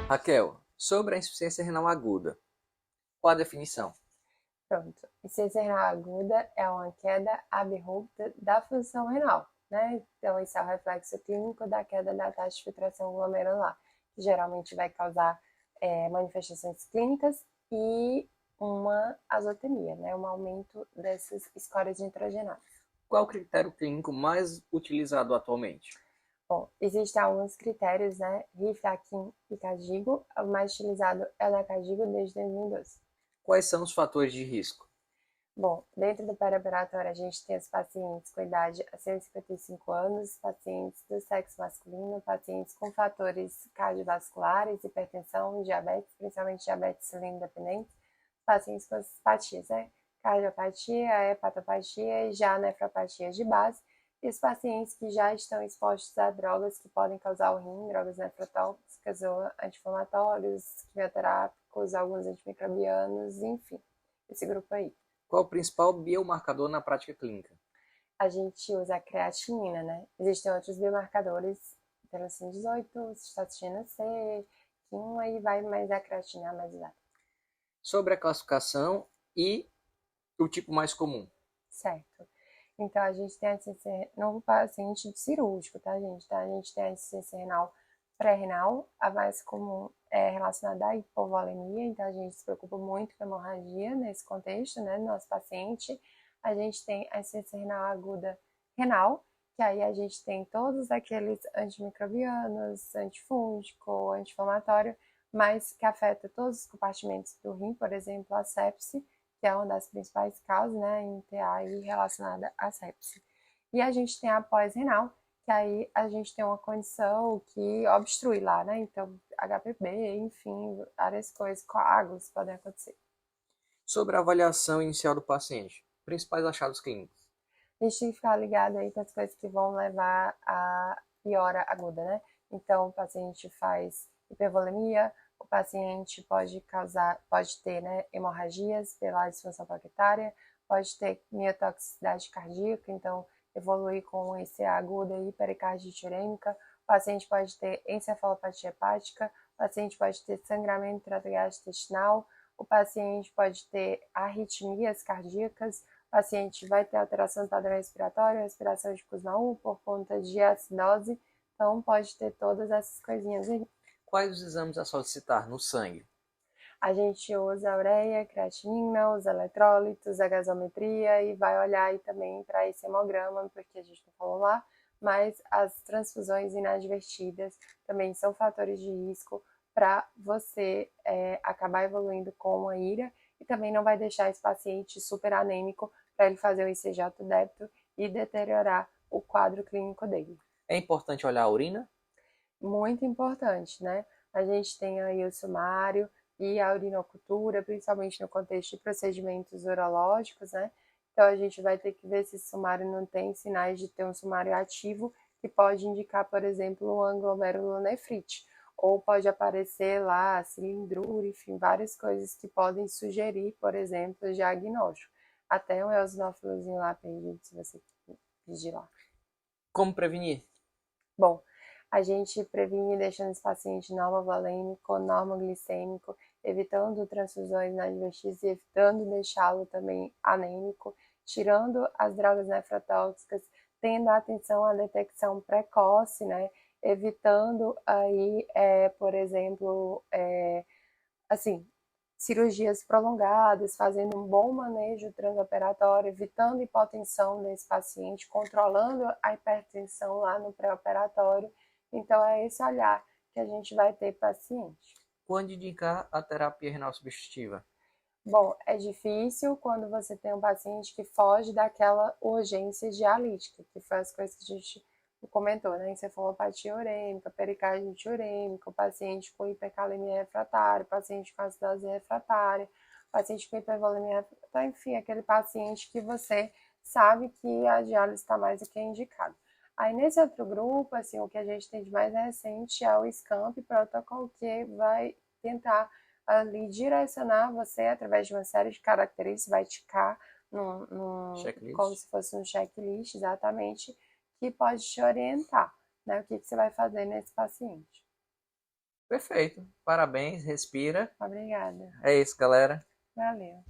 Raquel, sobre a insuficiência renal aguda, qual a definição? Pronto. Insuficiência renal aguda é uma queda abrupta da função renal, né? Então, esse é o reflexo clínico da queda da taxa de filtração glomerular, que geralmente vai causar manifestações clínicas e uma azotemia, né? Um aumento dessas escórias nitrogenadas. Qual o critério clínico mais utilizado atualmente? Bom, existem alguns critérios, né? Rifraquim e Cagigo. O mais utilizado é o da Cagigo desde 2012. Quais são os fatores de risco? Bom, dentro do pré-operatório a gente tem os pacientes com idade acima de 55 anos, pacientes do sexo masculino, pacientes com fatores cardiovasculares, hipertensão, diabetes, principalmente diabetes insulino-dependente, pacientes com simpatias, né? Cardiopatia, hepatopatia e já nefropatia de base, e os pacientes que já estão expostos a drogas que podem causar o rim, drogas nefrotóxicas ou anti-inflamatórios, quimioterápicos, alguns antimicrobianos, enfim, esse grupo aí. Qual o principal biomarcador na prática clínica? A gente usa a creatinina, né? Existem outros biomarcadores, interleucina 18, cistatina C, que um aí vai mais a creatinina mais usada. Sobre a classificação e o tipo mais comum. Certo. Então, a gente tem a insuficiência no paciente cirúrgico, tá, gente? Então, a gente tem a insuficiência renal pré-renal, a mais comum é relacionada à hipovolemia, então a gente se preocupa muito com a hemorragia nesse contexto, né, do nosso paciente. A gente tem a insuficiência renal aguda renal, que aí a gente tem todos aqueles antimicrobianos, antifúngico, anti-inflamatório, mas que afeta todos os compartimentos do rim, por exemplo, a sepse, que é uma das principais causas, né, em TA relacionada à sepse. E a gente tem a pós-renal, que aí a gente tem uma condição que obstrui lá, né? Então, HPB, enfim, várias coisas, coágulos podem acontecer. Sobre a avaliação inicial do paciente. Principais achados clínicos. A gente tem que ficar ligado aí com as coisas que vão levar a piora aguda, né? Então, o paciente faz hipervolemia, o paciente pode ter, né, hemorragias pela disfunção plaquetária, pode ter miotoxicidade cardíaca, então evoluir com ECA aguda e pericardite urêmica, o paciente pode ter encefalopatia hepática, o paciente pode ter sangramento tratogastrointestinal, o paciente pode ter arritmias cardíacas, o paciente vai ter alteração do padrão respiratório, respiração de Kussmaul por conta de acidose, então pode ter todas essas coisinhas aí. Quais os exames a solicitar no sangue? A gente usa a ureia, creatinina, os eletrólitos, a gasometria e vai olhar aí também para esse hemograma, porque a gente não falou lá, mas as transfusões inadvertidas também são fatores de risco para você acabar evoluindo com a ira e também não vai deixar esse paciente super anêmico para ele fazer o ICJ débito e deteriorar o quadro clínico dele. É importante olhar a urina? Muito importante, né? A gente tem aí o sumário e a urinocultura, principalmente no contexto de procedimentos urológicos, né? Então a gente vai ter que ver se esse sumário não tem sinais de ter um sumário ativo, que pode indicar, por exemplo, uma glomerulonefrite. Ou pode aparecer lá cilindrura, enfim, várias coisas que podem sugerir, por exemplo, diagnóstico. Até um eosinófilozinho lá perdido, se você pedir lá. Como prevenir? Bom, a gente previne deixando esse paciente normovolêmico, normoglicêmico, evitando transfusões inadvertidas e evitando deixá-lo também anêmico, tirando as drogas nefrotóxicas, tendo atenção à detecção precoce, né? Evitando aí, por exemplo, assim, cirurgias prolongadas, fazendo um bom manejo transoperatório, evitando hipotensão nesse paciente, controlando a hipertensão lá no pré-operatório. Então, é esse olhar que a gente vai ter paciente. Quando indicar a terapia renal substitutiva? Bom, é difícil quando você tem um paciente que foge daquela urgência dialítica, que foi as coisas que a gente comentou, né? Encefalopatia urêmica, pericardite urêmica, o paciente com hipercalemia refratária, paciente com acidose refratária, paciente com hipervolemia refratária, enfim, aquele paciente que você sabe que a diálise está mais do que indicado. Aí nesse outro grupo, assim, o que a gente tem de mais recente é o SCAMP protocolo, que vai tentar ali direcionar você através de uma série de características, vai ticar como Checklist. se fosse um checklist exatamente, que pode te orientar, né? O que você vai fazer nesse paciente. Perfeito. Parabéns, respira. Obrigada. É isso, galera. Valeu.